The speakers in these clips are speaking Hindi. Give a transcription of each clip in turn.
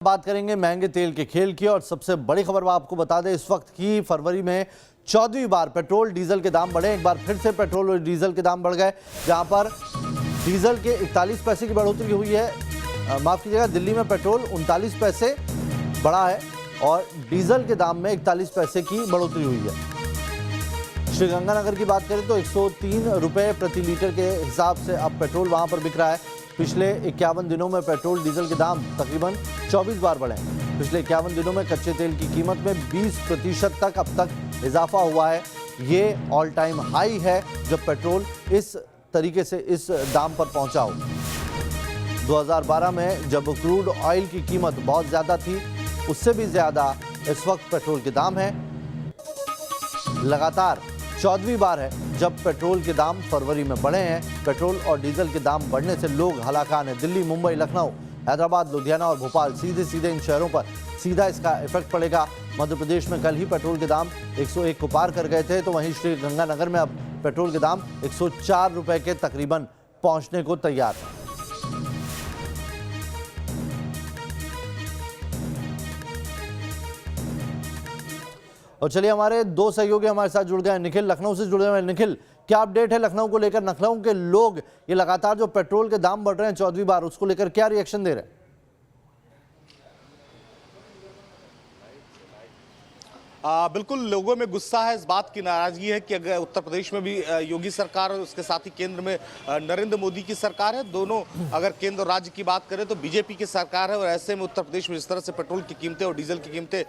बात करेंगे महंगे तेल के खेल की और सबसे बड़ी खबर आपको बता दें इस वक्त की फरवरी में 14वीं बार पेट्रोल डीजल के दाम बढ़े। एक बार फिर से पेट्रोल और डीजल के दाम बढ़ गए, जहां पर डीजल के 41 पैसे की बढ़ोतरी हुई है। माफ कीजिएगा, दिल्ली में पेट्रोल 39 पैसे बढ़ा है और डीजल के दाम में 41 पैसे की बढ़ोतरी हुई है। श्रीगंगानगर की बात करें तो 103 रुपये प्रति लीटर के हिसाब से अब पेट्रोल वहां पर बिक रहा है। पिछले 51 दिनों में पेट्रोल डीजल के दाम तकरीबन 24 बार बढ़े। पिछले 51 दिनों में कच्चे तेल की कीमत में 20% तक अब तक इजाफा हुआ है। ये ऑल टाइम हाई है जब पेट्रोल इस तरीके से इस दाम पर पहुंचा हो। 2012 में जब क्रूड ऑयल की कीमत बहुत ज़्यादा थी, उससे भी ज़्यादा इस वक्त पेट्रोल के दाम है। लगातार 14वीं बार है जब पेट्रोल के दाम फरवरी में बढ़े हैं। पेट्रोल और डीजल के दाम बढ़ने से लोग हलाकान हैं। दिल्ली, मुंबई, लखनऊ, हैदराबाद, लुधियाना और भोपाल सीधे इन शहरों पर सीधा इसका इफेक्ट पड़ेगा। मध्य प्रदेश में कल ही पेट्रोल के दाम 101 को पार कर गए थे, तो वहीं श्रीगंगानगर में अब पेट्रोल के दाम 104 रुपये के तकरीबन पहुंचने को तैयार है। और चलिए हमारे दो सहयोगी हमारे साथ जुड़ गए हैं। निखिल लखनऊ से जुड़े हुए हैं। निखिल, क्या अपडेट है लखनऊ को लेकर? लखनऊ के लोग ये लगातार जो पेट्रोल के दाम बढ़ रहे हैं 14वीं बार, उसको लेकर क्या रिएक्शन दे रहे हैं? बिल्कुल, लोगों में गुस्सा है, इस बात की नाराजगी है कि अगर उत्तर प्रदेश में भी योगी सरकार और उसके साथ ही केंद्र में नरेंद्र मोदी की सरकार है। दोनों अगर केंद्र और राज्य की बात करें तो बीजेपी की सरकार है, और ऐसे में उत्तर प्रदेश में जिस तरह से पेट्रोल की कीमतें और डीजल की कीमतें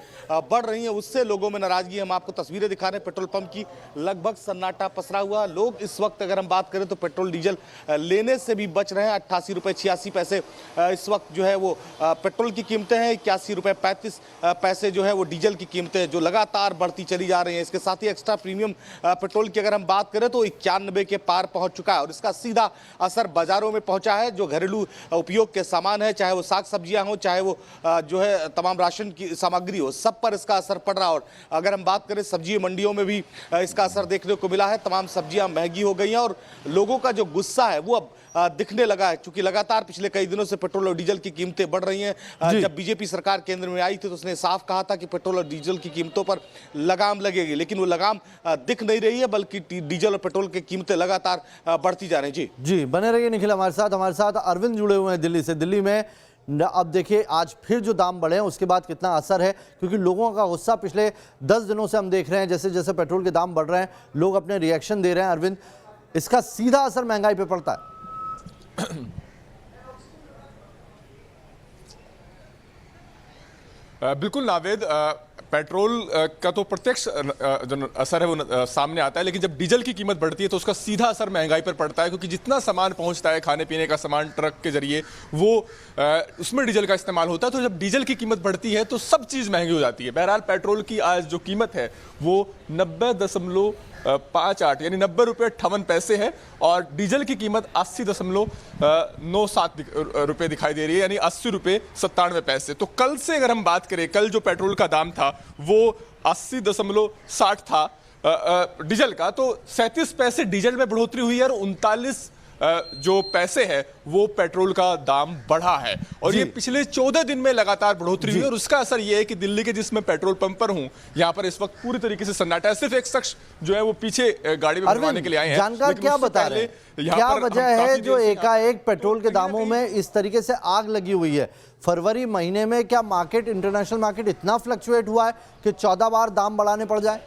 बढ़ रही हैं, उससे लोगों में नाराजगी है। हम आपको तस्वीरें दिखा रहे हैं पेट्रोल पंप की, लगभग सन्नाटा पसरा हुआ। लोग इस वक्त अगर हम बात करें तो पेट्रोल डीजल लेने से भी बच रहे हैं। 88 रुपये 86 पैसे इस वक्त जो है वो पेट्रोल की कीमतें हैं। 81 रुपये 35 पैसे जो है वो डीजल की कीमतें जो लगातार बढ़ती चली जा रही है। इसके साथ ही एक्स्ट्रा प्रीमियम पेट्रोल की अगर हम बात करें तो 91 के पार पहुंच चुका है, और इसका सीधा असर बाजारों में पहुंचा है। जो घरेलू उपयोग के सामान है, चाहे वो साग सब्जियां हो, चाहे वो जो है तमाम राशन की सामग्री हो, सब पर इसका असर पड़ रहा है। और अगर हम बात करें सब्जी मंडियों में भी इसका असर देखने को मिला है। तमाम सब्जियां महंगी हो गई हैं और लोगों का जो गुस्सा है वो अब दिखने लगा है, क्योंकि लगातार पिछले कई दिनों से पेट्रोल और डीजल की कीमतें बढ़ रही हैं। जब बीजेपी सरकार केंद्र में आई थी तो उसने साफ कहा था कि पेट्रोल और डीजल की कीमतों पर लगाम लगेगी, लेकिन वो लगाम दिख नहीं रही है, बल्कि डीजल और पेट्रोल की कीमतें लगातार बढ़ती जा रही हैं। जी बने रहिए निखिल हमारे साथ अरविंद जुड़े हुए हैं दिल्ली से। दिल्ली में अब देखिए आज फिर जो दाम बढ़े हैं उसके बाद कितना असर है, क्योंकि लोगों का गुस्सा पिछले 10 दिनों से हम देख रहे हैं, जैसे जैसे पेट्रोल के दाम बढ़ रहे हैं लोग अपने रिएक्शन दे रहे हैं। अरविंद, इसका सीधा असर महंगाई पे पड़ता है? बिल्कुल नावेद, पेट्रोल का तो प्रत्यक्ष जो असर है वो सामने आता है, लेकिन जब डीजल की कीमत बढ़ती है तो उसका सीधा असर महंगाई पर पड़ता है, क्योंकि जितना सामान पहुंचता है खाने पीने का सामान ट्रक के जरिए वो उसमें डीजल का इस्तेमाल होता है। तो जब डीजल की कीमत बढ़ती है तो सब चीज़ महंगी हो जाती है। बहरहाल पेट्रोल की आज जो कीमत है वो 90.58 यानी 90 रुपये 58 पैसे है, और डीजल की कीमत 80.97 रुपये दिखाई दे रही है, यानी 80 रुपये 97 पैसे। तो कल से अगर हम बात करें, कल जो पेट्रोल का दाम था वो 80.60 था डीजल का, तो 37 पैसे डीजल में बढ़ोतरी हुई है और 39 जो पैसे है वो पेट्रोल का दाम बढ़ा है। और ये पिछले 14 दिन में लगातार बढ़ोतरी हुई, और उसका असर ये है कि दिल्ली के जिसमें पेट्रोल पंप पर हूं, यहां पर इस वक्त पूरी तरीके से सन्नाटा है। सिर्फ एक शख्स जो है वो पीछे गाड़ी में भरवाने के लिए आए हैं। जानकार क्या बता रहे हैं, क्या वजह है जो एकाएक पेट्रोल के दामों में इस तरीके से आग लगी हुई है? फरवरी महीने में क्या मार्केट, इंटरनेशनल मार्केट इतना फ्लक्चुएट हुआ है कि 14 बार दाम बढ़ाने पड़ जाए?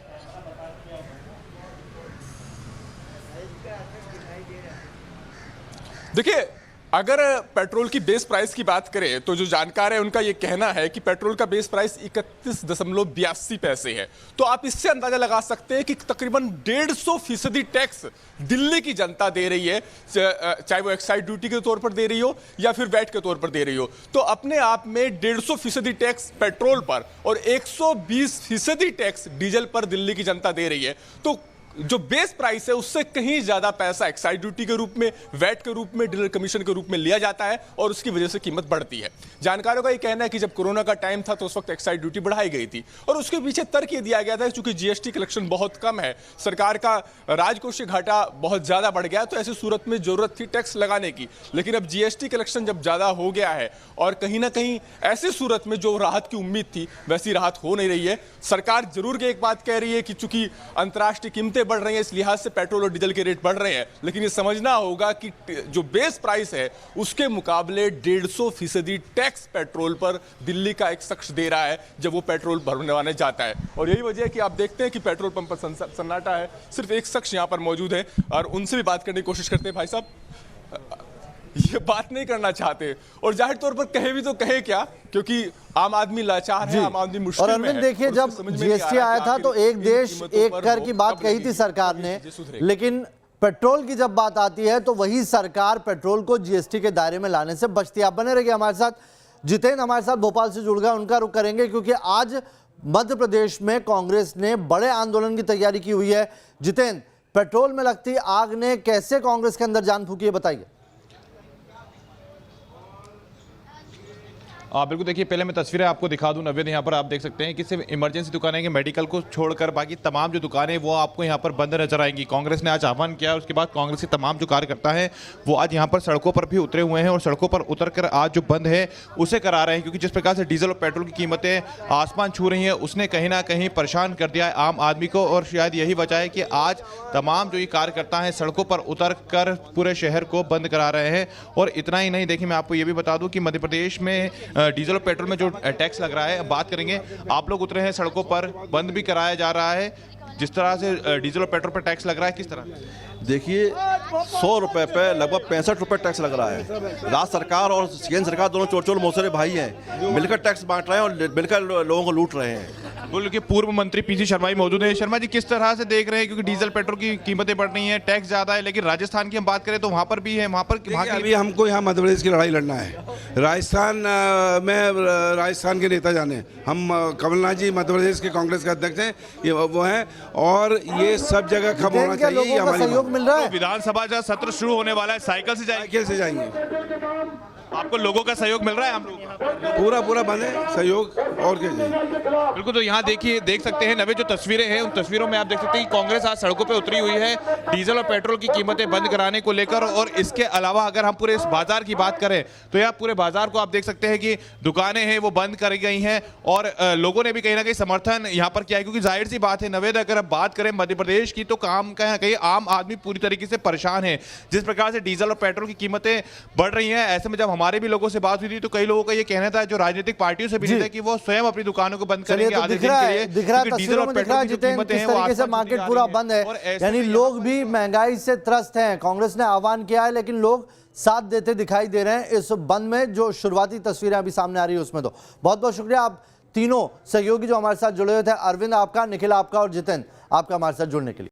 देखिए, अगर पेट्रोल की बेस प्राइस की बात करें तो जो जानकार है उनका यह कहना है कि पेट्रोल का बेस प्राइस 31.82 पैसे है। तो आप इससे अंदाजा लगा सकते हैं कि तकरीबन 150% टैक्स दिल्ली की जनता दे रही है, चाहे वो एक्साइज ड्यूटी के तौर पर दे रही हो या फिर वैट के तौर पर दे रही हो। तो अपने आप में 150% टैक्स पेट्रोल पर और 120% टैक्स डीजल पर दिल्ली की जनता दे रही है। तो जो बेस प्राइस है उससे कहीं ज्यादा पैसा एक्साइज ड्यूटी के रूप में, वैट के रूप में, डीलर कमीशन के रूप में लिया जाता है और उसकी वजह से कीमत बढ़ती है। जानकारों का यह कहना है कि जब कोरोना का टाइम था तो उस वक्त एक्साइज ड्यूटी बढ़ाई गई थी और उसके पीछे तर्क ये दिया गया था क्योंकि जीएसटी कलेक्शन बहुत कम है, सरकार का राजकोषीय घाटा बहुत ज्यादा बढ़ गया, तो ऐसी सूरत में जरूरत थी टैक्स लगाने की। लेकिन अब जीएसटी कलेक्शन जब ज्यादा हो गया है और कहीं ना कहीं ऐसी सूरत में जो राहत की उम्मीद थी वैसी राहत हो नहीं रही है। सरकार जरूर एक बात कह रही है कि चूंकि अंतर्राष्ट्रीय कीमतें बढ़ रही हैं इस लिहाज से पेट्रोल और डीजल के रेट बढ़ रहे हैं, लेकिन ये समझना होगा कि जो बेस प्राइस है उसके मुकाबले 150% टैक्स पेट्रोल पर दिल्ली का एक शख्स दे रहा है जब वो पेट्रोल भरवाने जाता है। और यही वजह है कि आप देखते हैं कि पेट्रोल पंप पर सन्नाटा है, सिर्फ एक शख्स यहां पर मौजूद है और उनसे भी बात करने की कोशिश करते हैं। भाई साहब, ये बात नहीं करना चाहते और जाहिर तौर पर कहे भी तो कहे क्या, क्योंकि आम आदमी लाचार है, आम आदमी मुश्किल में है। और अरविंद देखिए, जब जीएसटी आया था तो एक देश एक कर की बात कही थी सरकार ने, लेकिन पेट्रोल की जब बात आती है तो वही सरकार पेट्रोल को जीएसटी के दायरे में लाने से बचती है। आप बने रहिए हमारे साथ। जितेंद्र हमारे साथ भोपाल से जुड़ गए, उनका रुख करेंगे क्योंकि आज मध्य प्रदेश में कांग्रेस ने बड़े आंदोलन की तैयारी की हुई है। जितेंद्र, पेट्रोल में लगती आग ने कैसे कांग्रेस के अंदर जान फूकी है, बताइए। बिल्कुल, देखिए पहले मैं तस्वीरें आपको दिखा दूं नवेद। यहाँ पर आप देख सकते हैं कि सिर्फ इमरजेंसी दुकानें कि मेडिकल को छोड़कर बाकी तमाम जो दुकानें वो आपको यहाँ पर बंद नजर आएंगी। कांग्रेस ने आज आह्वान किया, उसके बाद कांग्रेस के तमाम जो कार्यकर्ता हैं वो आज यहाँ पर सड़कों पर भी उतरे हुए हैं और सड़कों पर उतरकर आज जो बंद है उसे करा रहे हैं, क्योंकि जिस प्रकार से डीजल और पेट्रोल की कीमतें आसमान छू रही हैं उसने कहीं ना कहीं परेशान कर दिया है आम आदमी को। और शायद यही वजह है कि आज तमाम जो ये कार्यकर्ता हैं सड़कों पर उतर कर पूरे शहर को बंद करा रहे हैं। और इतना ही नहीं, देखिए मैं आपको ये भी बता दूं कि मध्य प्रदेश में डीजल और पेट्रोल में जो टैक्स लग रहा है, अब बात करेंगे। आप लोग उतरे हैं सड़कों पर, बंद भी कराया जा रहा है। जिस तरह से डीजल और पेट्रोल पर टैक्स लग रहा है, किस तरह? देखिए 100 रुपए पे लगभग 65 रुपए टैक्स लग रहा है। राज्य सरकार और केंद्र सरकार दोनों चोर चोर मौसेरे भाई हैं, मिलकर टैक्स बांट रहे हैं और मिलकर लोगों को लूट रहे हैं। बोल के पूर्व मंत्री पीसी शर्मा जी मौजूद हैं। शर्मा जी, किस तरह से देख रहे हैं, क्योंकि डीजल पेट्रोल की कीमतें बढ़ रही हैं, टैक्स ज्यादा है, लेकिन राजस्थान की हम बात करें तो वहाँ पर भी है, वहाँ अभी हमको यहाँ मध्य प्रदेश की लड़ाई लड़ना है। राजस्थान में राजस्थान के नेता जाने, हम कमलनाथ जी मध्य प्रदेश के कांग्रेस के अध्यक्ष हैं, ये वो हैं, और ये सब जगह खत्म होना चाहिए। ये हमारी सहयोग मिल रहा है। विधानसभा का सत्र शुरू होने वाला है, साइकिल से जाएंगे। आपको लोगों का सहयोग मिल रहा है? हम लोग पूरा बने सहयोग और क्या चाहिए। बिल्कुल, तो यहाँ देखिए, देख सकते हैं नवे जो तस्वीरें हैं उन तस्वीरों में आप देख सकते हैं कि कांग्रेस आज सड़कों पे उतरी हुई है डीजल और पेट्रोल की कीमतें बंद कराने को लेकर। और इसके अलावा अगर हम पूरे इस बाजार की बात करें तो यहाँ पूरे बाजार को आप देख सकते हैं कि दुकानें हैं वो बंद करी गई हैं और लोगों ने भी कहीं ना कहीं समर्थन यहाँ पर किया है, क्योंकि जाहिर सी बात है नवेद, अगर अब बात करें मध्य प्रदेश की तो कहीं आम आदमी पूरी तरीके से परेशान है। जिस प्रकार से डीजल और पेट्रोल की कीमतें बढ़ रही हैं, ऐसे में जब हमारे भी लोगों से बात हुई थी तो कई लोगों का ये कहना था, जो राजनीतिक पार्टियों से भी नहीं था, कि वो स्वयं अपनी दुकानों को बंद करेंगे आधे दिन के लिए। दिख रहा है तस्वीरों में, दिख रहा है जितेंद्र किस तरीके से मार्केट पूरा बंद है, यानी लोग भी महंगाई से त्रस्त हैं। कांग्रेस ने आह्वान किया है लेकिन लोग साथ देते दिखाई दे रहे हैं इस बंद में। जो शुरुआती तस्वीरें अभी सामने आ रही है उसमें तो बहुत बहुत शुक्रिया आप तीनों सहयोगी जो हमारे साथ जुड़े हुए थे, अरविंद आपका, निखिल आपका और जितेंद्र आपका हमारे साथ जुड़ने के लिए।